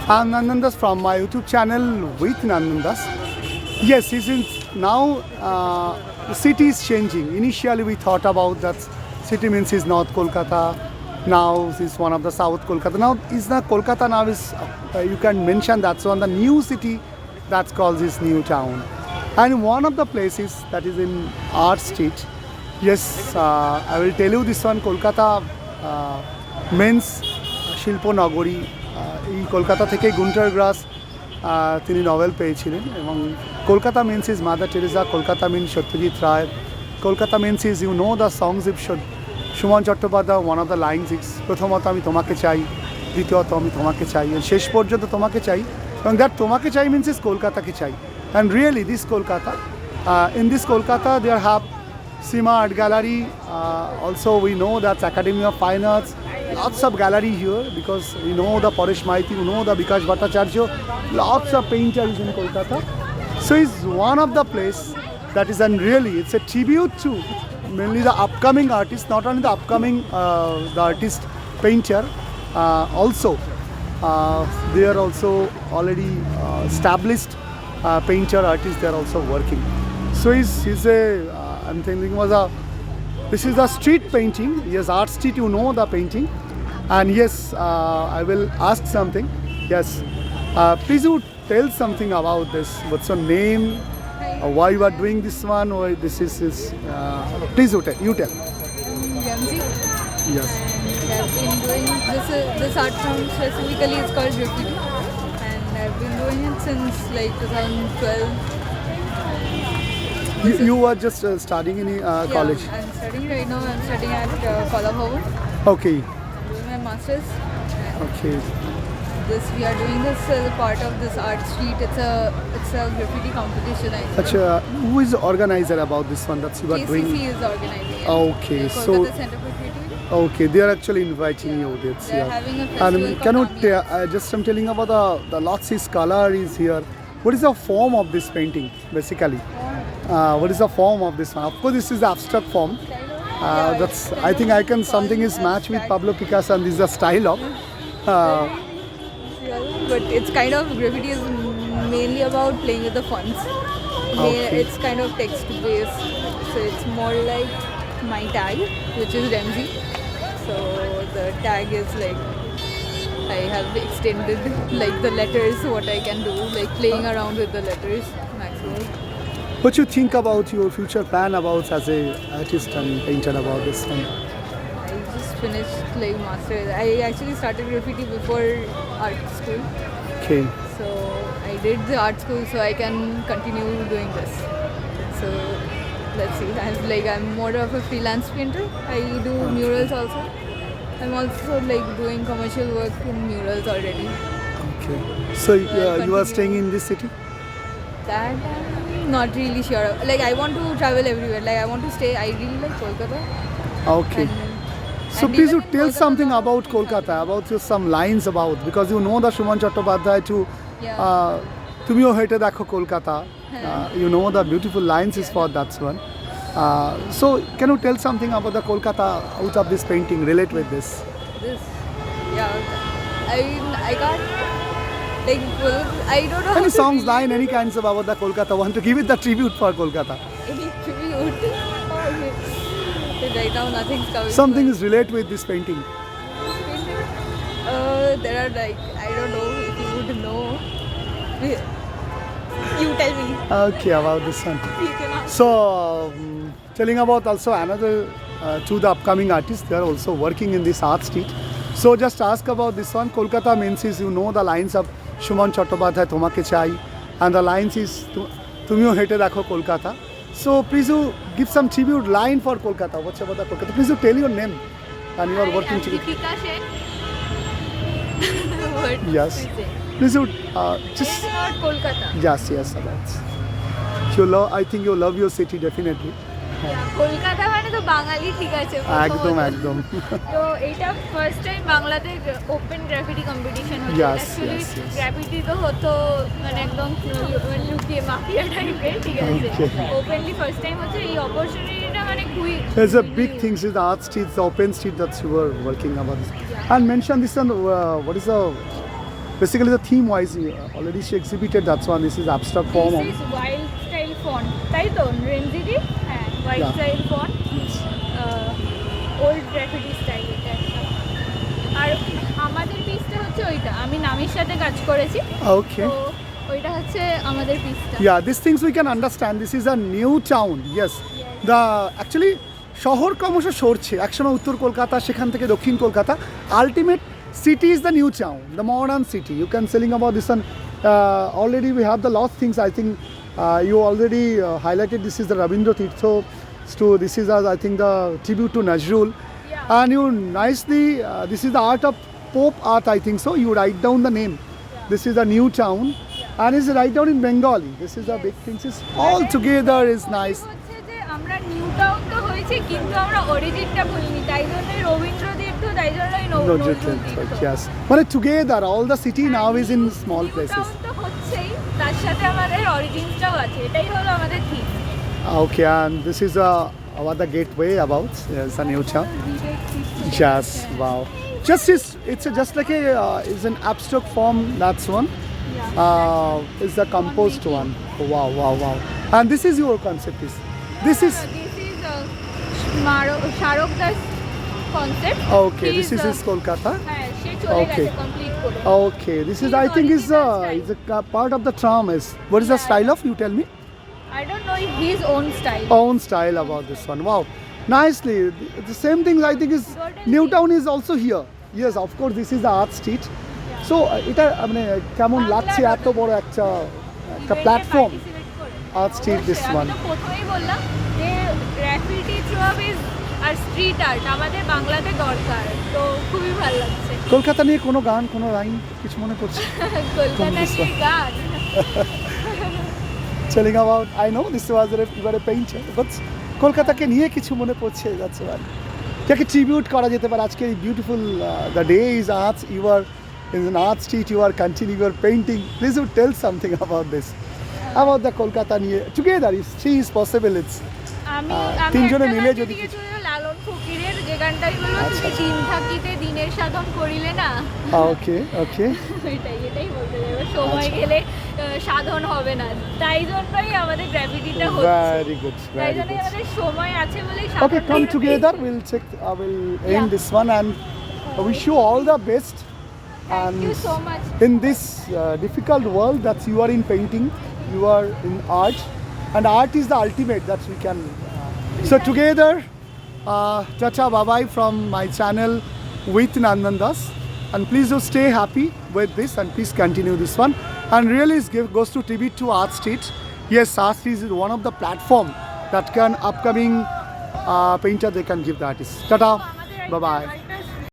I'm Nandandas from my YouTube channel with Nandandas. Yes, since now the city is changing. Initially, we thought about that city means is North Kolkata. Now is one of the South Kolkata. Now is the Kolkata now is you can mention that's one the new city that's called this new town. And one of the places that is in Art Street. Yes, I will tell you this one Kolkata means শিল্প নগরী এই কলকাতা থেকে Gunter গ্রাস তিনি Nobel পেয়েছিলেন এবং Kolkata means is Mother Teresa Kolkata means Satyajit Ray Kolkata means is you know the songs if Suman Chattopadhyay one of the lines is প্রথমত আমি তোমাকে চাই দ্বিতীয়ত আমি তোমাকে চাই শেষ পর্যন্ত তোমাকে চাই এবং দ্যাট তোমাকে চাই মিন্স ইজ কলকাতাকে চাই and really this Kolkata in this Kolkata there have Sima Art Gallery, also we know that's Academy of Fine Arts, lots of gallery here because we know the Paresh Maiti, we know the Bikash Bhattacharya, lots of painters in Kolkata. So it's one of the place that is, and really it's a tribute to mainly the upcoming artists, not only the upcoming the artist painter, also they are also already established painter artists, they are also working. So he's a I'm thinking this is a street painting. Yes, Art Street, you know the painting. And yes, I will ask something. Yes, please you tell something about this. What's your name? Why you are doing this one? Why this is please you tell. Ramsey. Yes. And I've been doing this art form specifically is called graffiti, and I've been doing it since like 2012. You are just studying in college. I'm studying right now. I'm studying at Kala Bhavan. Okay. I'm doing my masters. Okay. We are doing this as a part of this art street. It's a graffiti competition. I think. Achha, who is the organizer about this one? That's you are doing. KCC is organizing. Okay, The so Kolkata Center for Creativity. okay, they are actually inviting you. That's They're having a festival. And can you called Ambience. just I'm telling about the Lotsis color is here. What is the form of this painting basically? What is the form of this one? Of course, this is the abstract form. That's I think I can something is matched with Pablo Picasso and this is the style of. But it's kind of graffiti is mainly about playing with the fonts. Okay. It's kind of text based, so it's more like my tag, which is Ramsey. So the tag is like I have extended like the letters, what I can do, like playing around with the letters maximum. What you think about your future plan about as a artist and painter about this one? I just finished like masters. I actually started graffiti before art school. Okay. So I did the art school so I can continue doing this. So let's see. I'm more of a freelance painter. I do murals also. I'm also like doing commercial work in murals already. Okay. So you are staying in this city? That I'm not really sure. Like I want to travel everywhere. Like I want to stay. I really like Kolkata. Okay. And So please even you in tell Kolkata something now- about Kolkata, about your some lines about because you know the Shuman Chattopadhyay too. Yeah. তুমিও হেঁটে দেখো Kolkata. You know the beautiful lines is for that one. So can you tell something about the Kolkata out of this painting? Relate with this. This. Yeah. I can't. Like I don't know. Any how to songs, relate. line, any kinds of about the Kolkata? Want to give it the tribute for Kolkata? Any tribute? Right now nothing's coming. Something is relate with this painting. There are like I don't know if you would know. You tell me. Okay, about this one. You can ask. So, telling about also another to the upcoming artists, they are also working in this art street. So just ask about this one. Kolkata means is you know the lines of Shuman Chattopadhyay Tomake Chai, and the lines is Tumio Hete Dakho Kolkata. So please you give some tribute line for Kolkata. What's about the Kolkata? Please you tell your name and you are working together. Deepika Sen. What? Yes. Please you just It's not Kolkata. yes about. You love. I think you love your city definitely. Kolkata মানে তো বাঙালি ঠিক আছে একদম একদম তো এটা first time বাংলাতে open graffiti competition হচ্ছে Yes, actually yes, yes. Graffiti তো হতো মানে একদম লুকিয়ে মাফিয়া টাইপের ঠিক আছে Okay. ওপেনলি ফার্স্ট টাইম হচ্ছে এই অপরচুনিটিটা মানে খুবই There's a big thing is the art street, the open street that you were working about. And mention this one. What is the basically the theme wise already she exhibited that's one. This is abstract form This is wild style font, তাই তো রেঞ্জিডি? হ্যাঁ, wild Yeah. style font, old graffiti style এটা একটা। আর আমাদের পিসটা হচ্ছে ওইটা, আমি নামির সাথে কাজ করেছি, okay. তো ওইটা হচ্ছে আমাদের পিসটা। Yeah, these things we can understand. This is a new town. Yes. The actually শহর ক্রমশ সরছে, একসময় উত্তর কলকাতা, সেখান থেকে দক্ষিণ Kolkata. Ultimate city is the new town, the modern city. You can selling about this one. Already we have the lot of things. I think you already highlighted. This is the Rabindra Tirtho. This is I think the tribute to Nazrul. Yeah. And you nicely. This is the art of Pope art. I think so. You write down the name. This is the new town. And it's right down in Bengali. This is a big thing. It's all together is nice. হচ্ছে যে আমরা new town তো হয়েছে, কিন্তু আমরা অরিজিনটা ভুলিনি, তাই জন্যই রবীন্দ্র তীর্থ, তাই জন্যই নজরুল তীর্থ। Yes. But together, all the city now is in small new places. Town তো হচ্ছেই, তার সাথে আমাদের অরিজিনসটাও আছে, এটাই হলো আমাদের theme. Okay, and this is about the gateway about. Yes, a new town. Yes. Wow. Just it's just like a is an abstract form. That's one. Is the composed one. Oh, wow, wow, wow. And this is your concept. This is This is Sharak Das concept. okay. This is his Kolkata. হ্যাঁ, সে চলে Okay. গেছে complete করে। Okay, this is His I think is original is a part of the charm. Is what is the Yeah. style of? You tell me. I don't know his own style. Own style about this one. Wow, nicely. The same thing I think is Golden Newtown is also here. Yes, of course. This is the art street. So এটা মানে কেমন লাগছে এত বড় একটা platform art street this অবশ্যই, one. আমি তো প্রথমেই বললাম যে গ্রাফিটি থ্রু আর স্ট্রিট আর্ট আমাদের বাংলাতে দরকার, তো খুবই ভালো লাগছে। কলকাতা নিয়ে কোনো গান কোনো লাইন কিছু মনে পড়ছে? কলকাতা this নিয়ে গান, Telling about I know this was you were a painter but কলকাতাকে নিয়ে কিছু মনে পড়ছে যাচ্ছে মানে যাকে ট্রিবিউট করা যেতে পারে আজকে beautiful the day is arts you are in an art street you are continuing your painting please you tell something about this about the Kolkata নিয়ে together if she is possible it's আমি তিনজনে একটা মিলে গান যদি গেয়েছিলাম লালন ফকিরের, যে গানটা আমি বলবো আচ্ছা, তুমি দিন থাকিতে দিনের সাধন করিলে না, okay এটাই বলতে যাবো। সময় আচ্ছা। গেলে সাধন হবে না, তাই জন্যই আমাদের গ্র্যাভিটিটা হচ্ছে, very good তাই very জন্যই good আমাদের সময় আছে বলেই okay come together we'll check I will end Yeah. this one and I wish you all the best Thank you and so much. in this difficult world that you are in painting you are in art and art is the ultimate that we can so together tata bye bye from my channel with Nandan Das and please do stay happy with this and please continue this one and really goes to tribute to Art Street. Yes, Art Street is one of the platform that can upcoming painter they can give the artist. Tata, bye bye.